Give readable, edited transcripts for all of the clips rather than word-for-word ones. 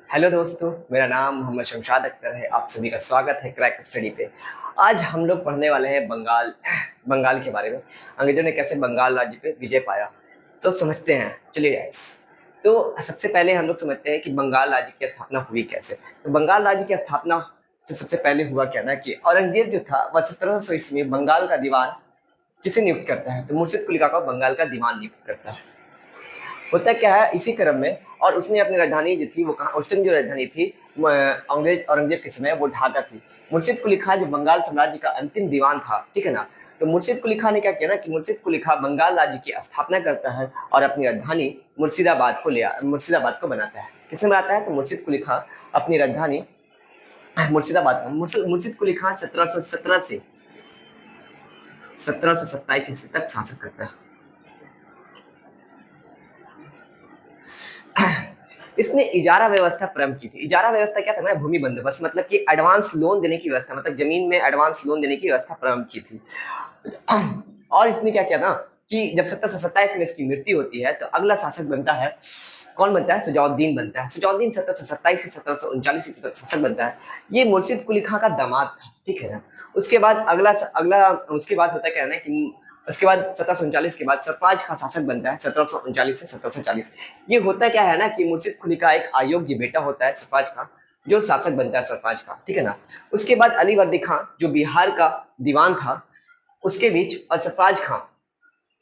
Hello दोस्तों, मेरा नाम मोहम्मद शमशाद अख्तर है। आप सभी का स्वागत है क्रैक स्टडी पे। आज हम लोग पढ़ने वाले हैं बंगाल के बारे में। अंग्रेजों ने कैसे बंगाल राज्य पे विजय पाया, तो समझते हैं। चलिए गाइस, तो सबसे पहले हम लोग समझते हैं कि बंगाल राज्य की स्थापना हुई कैसे। तो बंगाल राज्य की स्थापना से सबसे पहले हुआ क्या ना कि औरंगजेब जो था वह 1700 ईस्वी में बंगाल का दीवान किसे नियुक्त करता है, तो मुर्शिद कुली काका को बंगाल का दीवान नियुक्त करता है। होता क्या है इसी क्रम में, और उसने अपनी राजधानी जो थी वो कहा, उस टाइम जो राजधानी थी औरंगजेब के समय वो ढाका थी। मुर्शिद कुली खां जो बंगाल साम्राज्य का अंतिम दीवान था, ठीक है ना। तो मुर्शिद कुली खां ने क्या किया ना कि मुर्शिद कुली खां बंगाल राज्य की स्थापना करता है और अपनी राजधानी मुर्शिदाबाद को बनाता है। किसने बनाता है? तो मुर्शिद कुली खां अपनी राजधानी मुर्शिद कुली खां 1717 से 1727 ईस्वी तक शासन करता है। इसने इजारा व्यवस्था प्रारंभ की थी। इजारा व्यवस्था क्या था ना, भूमि बंदोबस्त, मतलब कि एडवांस लोन देने की व्यवस्था, मतलब जमीन में एडवांस लोन देने की व्यवस्था प्रारंभ की थी। और इसने क्या किया ना कि जब 1727 में इसकी मृत्यु होती है तो अगला शासक बनता है, कौन बनता है? सुजाउद्दीन बनता है। सुजाउद्दीन 1727 से 1739 तक शासक बनता है। ये मुर्शिद कुली खां का दामाद था, ठीक है ना। उसके बाद अगला अगला उसके बाद होता क्या है ना कि उसके बाद 1739 के बाद सरफराज खां शासक बनता है 1739 से 1740। ये होता क्या है ना कि मुर्शिद कुली का एक अयोग्य बेटा होता है सरफराज खां, जो शासक बनता है सरफराज खां, ठीक है ना। उसके बाद अली वर्दी खां जो बिहार का दीवान था, उसके बीच और सरफराज खां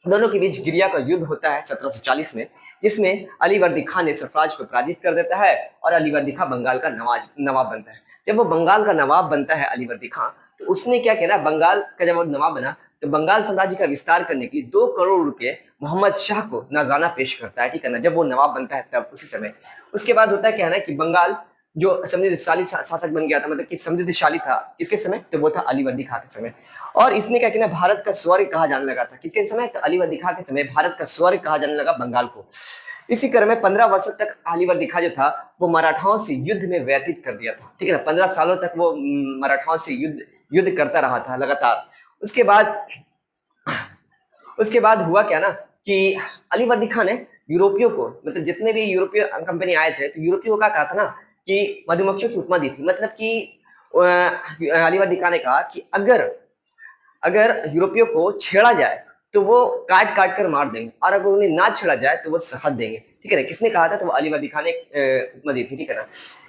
दोनों के बीच गिरिया का युद्ध होता है 1740 में, जिसमें अली वर्दी खां ने सरफराज को पराजित कर देता है और अली वर्दी खां बंगाल का नवाब बनता है। जब वो बंगाल का नवाब बनता है अली वर्दी खां, तो उसने क्या किया ना, बंगाल का जब वो नवाब बना तो बंगाल साम्राज्य का विस्तार करने की 2 करोड़ रुपए मोहम्मद शाह को नजराना पेश करता है, ठीक है ना, जब वो नवाब बनता है तब उसी समय। उसके बाद होता है क्या है ना कि बंगाल जो समृद्धशाली शासक बन गया था, मतलब कि समृद्धशाली था किसके समय? तो वो था अली वर्दी खां के समय। और इसने क्या किया ना, भारत का स्वर्ग कहा जाने लगा था। किसके समय? तो अली वर्दी खां के समय भारत का स्वर्ग कहा जाने लगा बंगाल को। इसी क्रम में 15 वर्षों तक अली वर्दी खां जो था वो मराठाओं से युद्ध में व्यतीत कर दिया था, ठीक है ना। 15 सालों तक वो मराठाओं से युद्ध करता रहा था लगातार। उसके बाद उसके बाद हुआ क्या ना कि अली वर्दी खां ने यूरोपियों को, मतलब जितने भी यूरोपीय कंपनी आए थे, तो यूरोपियों का कहा था ना कि मधुमक्खियों की उपमा दी थी। मतलब कि अली वर्दी खां ने कहा कि अगर अगर यूरोपियों को छेड़ा जाए तो वो काट काट कर मार देंगे, और अगर उन्हें ना छेड़ा जाए तो वो शहद देंगे, ठीक है ना। किसने कहा था? तो वो अली वर्दी खां ने उपमा दी थी, ठीक है ना।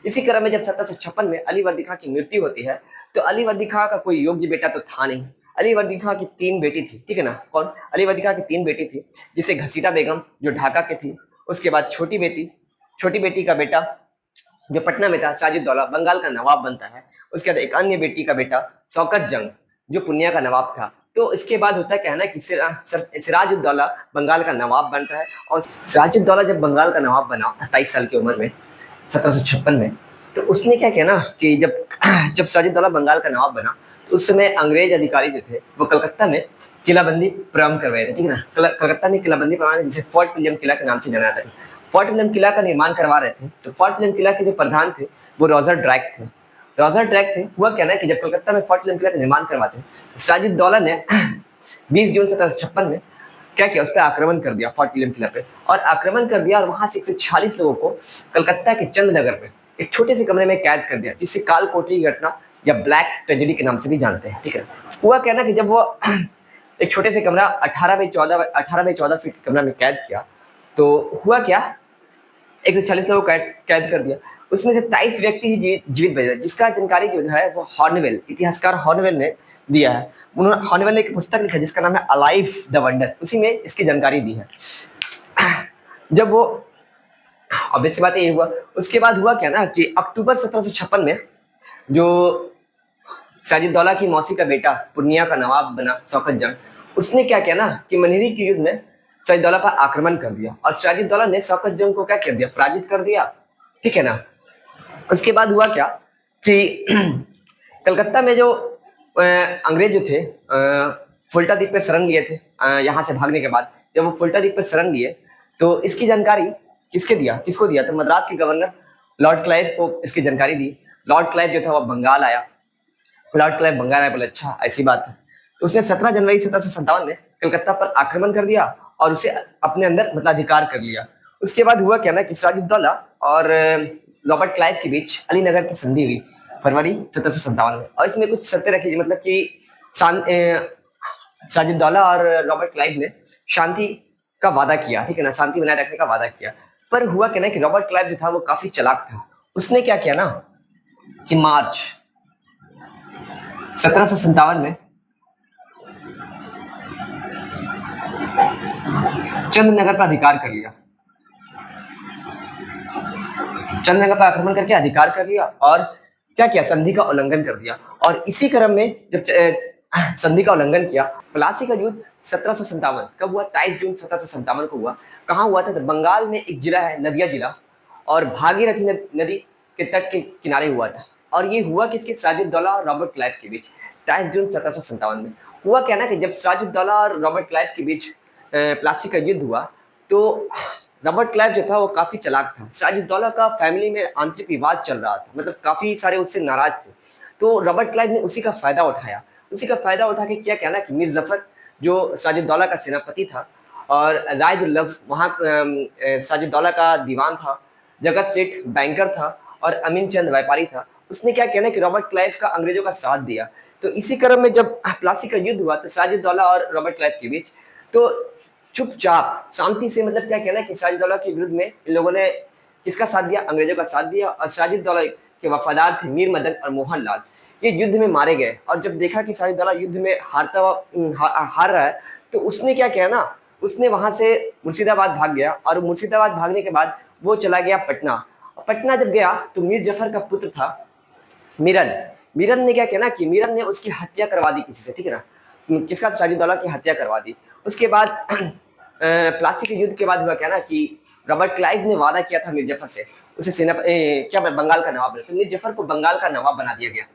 इसी क्रम में जब 1756 में अली वर्दी खां की मृत्यु होती है, तो अली वर्दी खां का कोई योग्य बेटा तो था नहीं। अली वर्दी खां की 3 बेटी थी, ठीक है ना। कौन? अली वर्दी खां की 3 बेटी थी, जिसे घसीटा बेगम जो ढाका के थी, उसके बाद छोटी बेटी का बेटा जो पटना में था साजिदौला बंगाल का नवाब बनता है। उसके बाद एक अन्य बेटी का बेटा शौकत जंग जो पूर्णिया का नवाब था। तो इसके बाद होता है क्या है ना कि सिराजुद्दौला बंगाल का नवाब बनता है। और सिराजुद्दौला जब बंगाल का नवाब बना 27 साल की उम्र में 1756 में, तो उसने क्या किया ना कि जब जब सिराजुद्दौला बंगाल का नवाब बना, तो उस समय अंग्रेज अधिकारी जो थे वो कलकत्ता में किलाबंदी प्रारंभ करवाए थे, ठीक है ना। कलकत्ता में किलाबंदी प्रणाली जिसे फोर्ट विलियम किला के नाम से जाना जाता है, फोर्ट विलियम किला का निर्माण करवा रहे थे। तो फोर्ट विलियम किला के जो प्रधान थे वो रॉजर ड्रैक थे। हुआ क्या ना कि जब कलकत्ता में फोर्ट विलियम किला का निर्माण करवाते, सिराजुद्दौला ने 20 जून 1756 में क्या किया, उस पर आक्रमण कर दिया फोर्ट विलियम किला पे, और आक्रमण कर दिया और वहां से 146 लोगों को कलकत्ता के चंदनगर में एक छोटे से कमरे में कैद कर दिया, जिसे काल कोठरी की घटना या ब्लैक ट्रेजेडी के नाम से भी जानते हैं, ठीक है। हुआ क्या ना कि जब वो एक छोटे से कमरा 18 बाई 14 फीट के कमरा में कैद किया, तो हुआ क्या, 140 लोगों को कैद कर दिया। उसमें से 23 व्यक्ति ही जीवित बचे, जिसका जानकारी जो है वो हॉर्नवेल, इतिहासकार हॉर्नवेल ने दिया है। उन्होंने हॉर्नवेल ने एक पुस्तक लिखा जिसका नाम है अलाइव द वंडर, उसी में इसकी जानकारी दी है। जब वो ऑब्वियस बात ये हुआ। उसके बाद हुआ क्या ना कि अक्टूबर 1756 में जो सिराजुद्दौला की मौसी का बेटा पूर्णिया का नवाब बना शौकत जंग, उसने क्या किया ना कि मनिरी के युद्ध में सिराजुद्दौला पर आक्रमण कर दिया, और सिराजुद्दौला ने शौकत जंग को क्या कर दिया, पराजित कर दिया, ठीक है ना। उसके बाद हुआ क्या कि कलकत्ता में जो अंग्रेज जो थे फुल्टा द्वीप पे शरण लिए थे। यहाँ से भागने के बाद जब वो फुल्टा द्वीप पे शरण लिए, तो इसकी जानकारी किसको दिया? तो मद्रास के गवर्नर लॉर्ड क्लाइव को इसकी जानकारी दी। लॉर्ड क्लाइव जो था वो बंगाल आया। लॉर्ड क्लाइव बंगाल आया, बोले अच्छा ऐसी बात है। तो उसने 17 जनवरी 1757 में कलकत्ता पर आक्रमण कर दिया और उसे अपने अंदर मतलब अधिकार कर लिया। उसके बाद हुआ क्या ना कि सिराजुद्दौला और रॉबर्ट क्लाइव के बीच अलीनगर की संधि हुई फरवरी 1757 में, और इसमें कुछ शर्तें रखी, मतलब कि साजिदौला और रॉबर्ट क्लाइव ने शांति का वादा किया, ठीक है ना, शांति बनाए रखने का वादा किया। पर हुआ क्या ना कि रॉबर्ट क्लाइव जो था वो काफी चालाक था। उसने क्या किया ना कि मार्च 1757 में चंद्रनगर पर अधिकार कर लिया, चंद्रनगर पर आक्रमण करके अधिकार कर लिया, और क्या किया, संधि का उल्लंघन कर दिया। और इसी क्रम में जब संधि का उल्लंघन किया, प्लासी का युद्ध 1757 कब हुआ, 23 जून 1757 को हुआ। कहाँ हुआ था, तो बंगाल में एक जिला है नदिया जिला, और भागीरथी नदी के तट के किनारे हुआ था। और ये हुआ किसके, सिराजुद्दौला और रॉबर्ट क्लाइव के बीच 23 जून 1757 में। हुआ क्या ना कि जब सिराजुद्दौला और रॉबर्ट क्लाइव के बीच प्लासी का युद्ध हुआ, तो रॉबर्ट क्लाइव जो था वो काफी चालाक था। सिराजुद्दौला का फैमिली में आंतरिक विवाद चल रहा था, मतलब काफी सारे उससे नाराज थे। तो रॉबर्ट क्लाइव ने उसी का फायदा उठाया, उसी का फायदा उठा के क्या कहना कि मीर जफर जो सिराजुद्दौला का सेनापति था, और राय-दुर्लभ वहाँ सिराजुद्दौला का दीवान था, जगत सेठ बैंकर था, और अमीन चंद व्यापारी था। उसने क्या कहना कि रॉबर्ट क्लाइव का अंग्रेजों का साथ दिया। तो इसी क्रम में जब प्लासी का युद्ध हुआ तो सिराजुद्दौला और रॉबर्ट क्लाइव के बीच, तो चुपचाप शांति से, मतलब क्या कहना कि सिराजुद्दौला के विरुद्ध में इन लोगों ने किसका साथ दिया, अंग्रेजों का साथ दिया। और सिराजुद्दौला के वफादार थे मीर मदन और मोहन लाल, ये युद्ध में मारे गए। और जब देखा कि सिराजुद्दौला युद्ध में हार रहा है, तो उसने क्या किया ना, उसने वहां से मुर्शिदाबाद भाग गया, और मुर्शिदाबाद भागने के बाद वो चला गया पटना। पटना जब गया तो मीर जफर का पुत्र था मिरन, मिरन ने क्या किया ना कि मिरन ने उसकी हत्या करवा दी किसी से, ठीक है ना, किसका, सिराजुद्दौला की हत्या करवा दी। उसके बाद प्लासी के युद्ध के बाद हुआ क्या ना कि रॉबर्ट क्लाइव ने वादा किया था मीर जफर से, उसे सेना क्या बंगाल का नवाब बना, तो मीर जफर को बंगाल का नवाब बना दिया गया।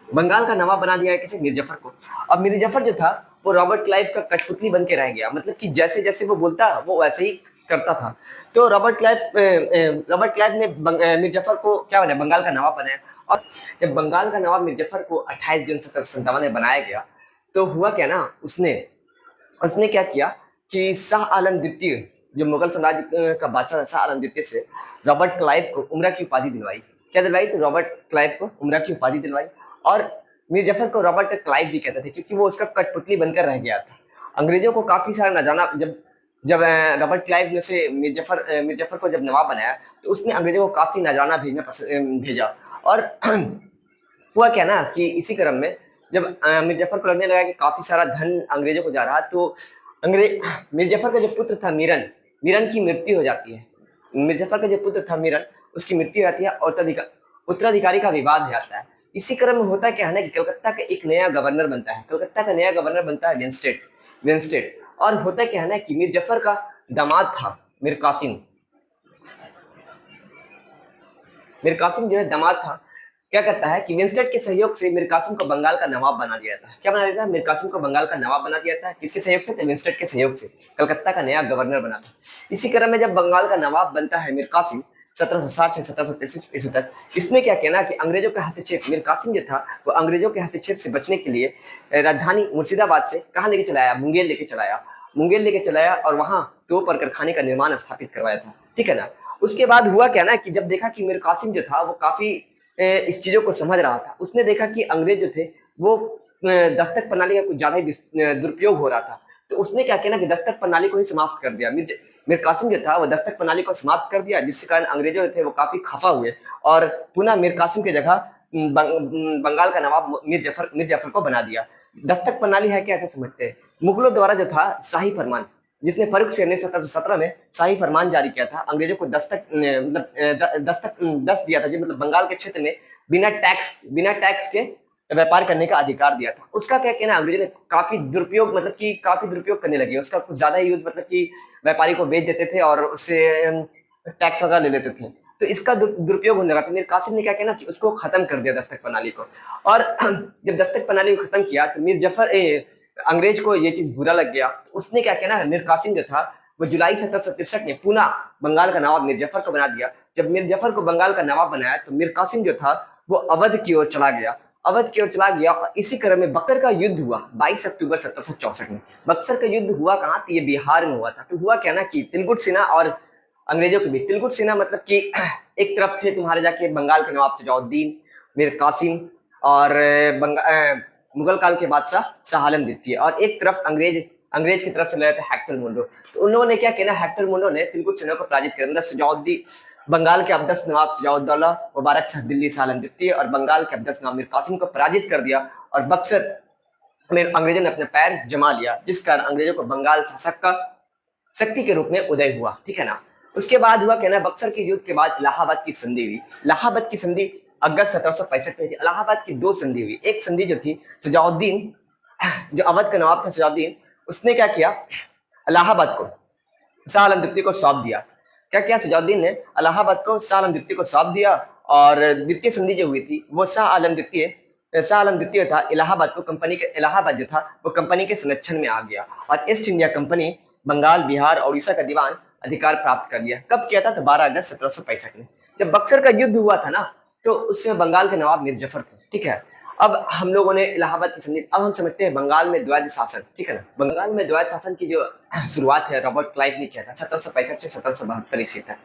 बंगाल का नवाब बना दिया है किसे, मीर जफर को। अब मीर जफर जो था वो रॉबर्ट क्लाइव का कठपुतली बन के रह गया, मतलब कि जैसे जैसे वो बोलता वो वैसे ही करता था। तो रॉबर्ट क्लाइव ने मीर जफर को क्या बनाया, बंगाल का नवाब बनाया। और जब बंगाल का नवाब मीर जफर को 28 जून 1757 में बनाया गया, तो हुआ क्या ना, उसने उसने क्या किया कि शाह आलम द्वितीय, जो मुगल साम्राज्य का बादशाह शाह आलम द्वितीय से रॉबर्ट क्लाइव को उमरा की उपाधि दिलवाई। क्या दिलवाई, तो रॉबर्ट क्लाइव को उमरा की उपाधि दिलवाई। और मीर जफर को रॉबर्ट क्लाइव भी कहते थे, क्योंकि वो उसका कठपुतली बनकर रह गया था। अंग्रेजों को काफी सारा न जाना, जब जब रॉबर्ट क्लाइव ने से मीर जफर को जब नवाब बनाया, तो उसने अंग्रेजों को काफी नजराना भेजा। और हुआ क्या ना कि इसी क्रम में जब मीर जफर को लगने लगा कि काफी सारा धन अंग्रेजों को जा रहा, तो अंग्रेज मीर जफर का जो पुत्र था मिरन, मिरन की मृत्यु हो जाती है। मीर जफर का जो पुत्र था मिरन, उसकी मृत्यु हो जाती है, और उत्तराधिकारी का विवाद हो जाता है। इसी क्रम में होता क्या है ना कि कलकत्ता का एक नया गवर्नर बनता है, कलकत्ता का नया गवर्नर बनता है विंस्टेड। और होता क्या है ना कि मीर जफर का दामाद था मीर कासिम, मीर कासिम जो है दामाद था, क्या करता है कि विंस्टेड के सहयोग से मीर कासिम को बंगाल का नवाब बना दिया था। क्या बना दिया था, मीर कासिम को बंगाल का नवाब बना दिया था, किसके सहयोग से, विंस्टेड के सहयोग से। कलकत्ता का नया गवर्नर बना था। इसी क्रम में जब बंगाल का नवाब बनता है मीर कासिम 1760 से 1763 ईस्वी तक, इसमें क्या कहना कि अंग्रेजों के हस्तक्षेप, मीर कासिम जो था वो अंग्रेजों के हस्तक्षेप से बचने के लिए राजधानी मुर्शिदाबाद से कहाँ लेके चलाया, मुंगेर लेके चलाया, और वहां तोप और कारखाने का निर्माण स्थापित करवाया था, ठीक है ना। उसके बाद हुआ क्या ना कि जब देखा कि मीर कासिम जो था वो काफी इस चीजों को समझ रहा था, उसने देखा कि अंग्रेज जो थे वो दस्तक प्रणाली का कुछ ज्यादा ही दुरुपयोग हो रहा था। तो उसने क्या किया ना कि दस्तक प्रणाली को ही समाप्त कर दिया। मीर कासिम जो था वो दस्तक प्रणाली को समाप्त कर दिया, जिसके कारण अंग्रेजों थे वो काफी खफा हुए, और पुनः मीर कासिम की जगह बंगाल का नवाब मीर जफर को बना दिया। दस्तक प्रणाली है क्या, ऐसे समझते हैं, मुगलों द्वारा जो था शाही फरमान, जिसने फर्रुख शेर ने 1717 में शाही फरमान जारी किया था, अंग्रेजों को दस्त दिया था, जो मतलब बंगाल के क्षेत्र में बिना टैक्स के व्यापार करने का अधिकार दिया था। उसका क्या कहना, अंग्रेजों ने काफी दुरुपयोग, मतलब कि काफी दुरुपयोग करने लगे उसका, कुछ ज्यादा यूज, मतलब कि व्यापारी को बेच देते थे और उससे टैक्स वगैरह ले लेते थे। तो इसका दुरुपयोग होने लगा। तो मीर कासिम ने क्या कहना कि उसको खत्म कर दिया दस्तक प्रणाली को। और जब दस्तक प्रणाली को खत्म किया तो मीर जफर अंग्रेज को ये चीज बुरा लग गया। तो उसने क्या कहना, मीर कासिम जो था वो जुलाई 1763 में पुनः बंगाल का नवाब मीर जफर को बना दिया। जब मीर जफर को बंगाल का नवाब बनाया तो मीर कासिम जो था वो अवध की ओर चला गया, अवध की ओर चला गया और इसी क्रम में बक्सर का युद्ध हुआ 22 अक्टूबर 1764 में। बक्सर का युद्ध हुआ कहाँ? तो ये बिहार में हुआ था। तो हुआ क्या ना कि तिलकुट सेना और अंग्रेजों के बीच, तिलकुट सेना मतलब कि एक तरफ थे तुम्हारे जाके बंगाल के नवाब सजाउद्दीन, मीर कासिम और मुगल काल के बादशाह शाह आलम द्वितीय, और एक तरफ अंग्रेज की तरफ से लड़े थे हेक्टर मुंडो। तो उन लोगों ने क्या किया ना, हेक्टर मुंडो ने तिलकुट सेना को पराजित कर, मतलब सजाउद्दीन बंगाल के अब्दस नवाब सजाउद्दौला मुबारक शाह दिल्ली शाह आलम द्वितीय और बंगाल के अब्दस नवाब मीर कासिम को पराजित कर दिया, और बक्सर में अंग्रेजों ने अपने पैर जमा लिया, जिस कारण अंग्रेजों को बंगाल शासक का शक्ति के रूप में उदय हुआ। ठीक है ना। उसके बाद हुआ क्या ना, बक्सर के युद्ध के बाद इलाहाबाद की संधि हुई। इलाहाबाद की संधि अगस्त 1765 में थी। इलाहाबाद की दो संधि हुई। एक संधि जो थी, सजाउद्दीन जो अवध का नवाब था सजाउद्दीन, उसने क्या किया, इलाहाबाद को शाह आलम द्वितीय को सौंप दिया। क्या किया सजाउद्दीन ने, इलाहाबाद को शाह आलम द्वितीय को सौंप दिया, और द्वितीय संधि जो हुई थी वो शाह आलम द्वितीय था, इलाहाबाद को कंपनी के, इलाहाबाद जो था वो कंपनी के संरक्षण में आ गया, और East India Company Bengal, Bihar और उड़ीसा का दीवान अधिकार प्राप्त कर लिया। कब किया था? तो 12 अगस्त 1765 में। जब बक्सर का युद्ध हुआ था ना, तो उसमें बंगाल के नवाब मीर जफर थे। ठीक है। अब हम लोगों ने इलाहाबाद की संधि, अब हम समझते हैं बंगाल में द्वैध शासन। ठीक है ना। बंगाल में द्वैध शासन की जो शुरुआत है रॉबर्ट क्लाइव ने किया था 1765 से 1772 ईस्वी तक।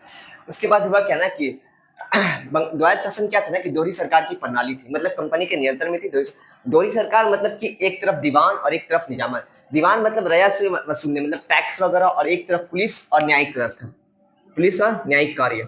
उसके बाद हुआ क्या ना कि द्वैध शासन क्या था ना कि दोहरी सरकार की प्रणाली थी, मतलब कंपनी के नियंत्रण में थी दोहरी सरकार, मतलब कि एक तरफ दीवान और एक तरफ निजामत। दीवान मतलब राजस्व वसूलने, मतलब टैक्स वगैरह, और एक तरफ पुलिस और न्यायिक व्यवस्था, पुलिस और न्यायिक कार्य।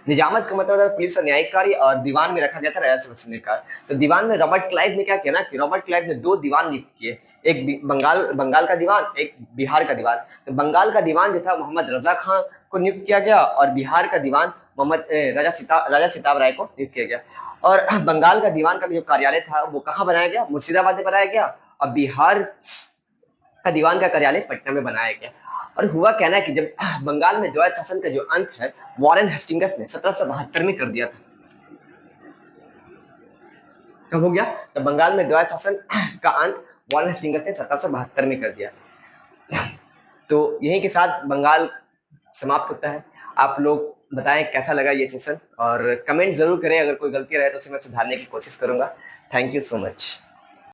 निजामत का मतलब था पुलिस और न्यायिक कार्य, और दीवान में रखा गया था राजस्व वसूलने का। तो दीवान में रॉबर्ट क्लाइव ने क्या किया ना कि रॉबर्ट क्लाइव ने दो दीवान नियुक्त किए, एक बंगाल का दीवान, एक बिहार का दीवान। तो बंगाल का दीवान जो था मोहम्मद रजा खां को नियुक्त किया गया, और बिहार का दीवान मोहम्मद राजा सिताब राय को नियुक्त किया गया। और बंगाल का दीवान का जो कार्यालय था वो कहाँ बनाया गया? मुर्शिदाबाद में बनाया गया, और बिहार का दीवान का कार्यालय पटना में बनाया गया। और हुआ क्या ना कि जब बंगाल में द्वैध शासन का जो अंत है वॉरेन हेस्टिंग्स ने 1772 में कर दिया था। कब हो गया? तो बंगाल में द्वैध शासन का अंत वॉरेन हेस्टिंग्स ने 1772 में कर दिया। तो यहीं के साथ बंगाल समाप्त होता है। आप लोग बताएं कैसा लगा ये सेशन, और कमेंट जरूर करें, अगर कोई गलती रहे तो उसे मैं सुधारने की कोशिश करूंगा। Thank you so much.